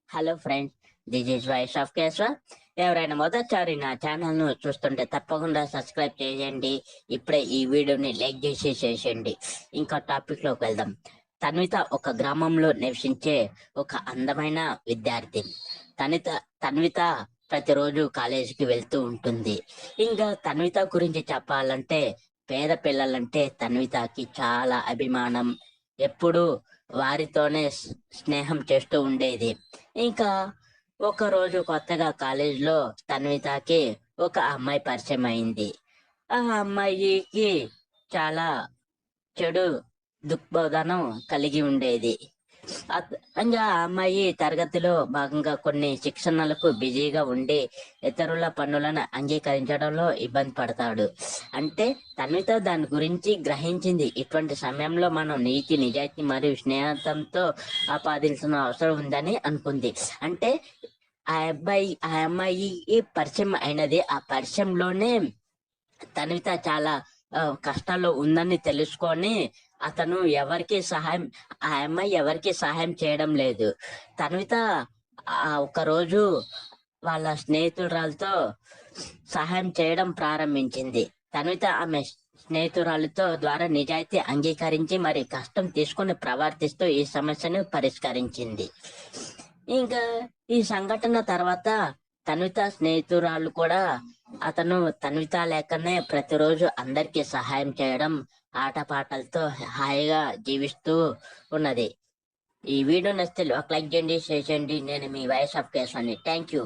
Hello friends, this is voice of Keshava. ఎవరైనా మొదటిసారి నా ఛానల్ ను చూస్తుంటే తప్పకుండా సబ్స్క్రైబ్ చేయండి. ఇప్పుడే ఈ వీడియోని లైక్ చేసేసేయండి. ఇంకా టాపిక్ లోకి వెళ్దాం. తన్విత ఒక గ్రామంలో నివసించే ఒక అందమైన విద్యార్థి. తనిత తన్విత ప్రతిరోజు కాలేజీకి వెళ్తూ ఉంటుంది. ఇంకా తన్విత గురించి చెప్పాలంటే, పేద పిల్లలంటే తన్వితకి చాలా అభిమానం. ఎప్పుడు వారితోనే స్నేహం చేస్తూ ఉండేది. ఇంకా ఒక రోజు కొత్తగా కాలేజీలో తన్వితకి ఒక అమ్మాయి పరిచయం అయింది. ఆ అమ్మాయికి చాలా చెడు దృక్పథనం కలిగి ఉండేది. ఇంకా ఆ అమ్మాయి తరగతిలో భాగంగా కొన్ని శిక్షణలకు బిజీగా ఉండి ఇతరుల పనులను అంగీకరించడంలో ఇబ్బంది పడతాడు. అంటే తన్విత దాని గురించి గ్రహించింది. ఇటువంటి సమయంలో మనం నీతి, నిజాయితీ మరియు స్నేహంతో ఆపాదించిన అవసరం ఉందని అనుకుంది. అంటే ఆ అమ్మాయి పరిచయం అయినది. ఆ పరిచయంలోనే తన్విత చాలా కష్టాల్లో ఉందని తెలుసుకొని అతను ఎవరికి సహాయం ఆ అమ్మాయి ఎవరికి సహాయం చేయడం లేదు. తన్విత ఒక రోజు వాళ్ళ స్నేహితురాలతో సహాయం చేయడం ప్రారంభించింది. తన్విత ఆమె స్నేహితురాలతో ద్వారా నిజాయితీ అంగీకరించి మరి కష్టం తీసుకుని ప్రవర్తిస్తూ ఈ సమస్యను పరిష్కరించింది. ఇంకా ఈ సంఘటన తర్వాత తన్విత స్నేహితురాలు కూడా అతను తన్విత లేకనే ప్రతిరోజు అందరికీ సహాయం చేయడం, ఆటపాటలతో హాయిగా జీవిస్తూ ఉన్నది. ఈ వీడియో నచ్చితే ఒక లైక్ చేయండి, షేర్ చేయండి. నేను మీ voice of Keshavani. Thank you.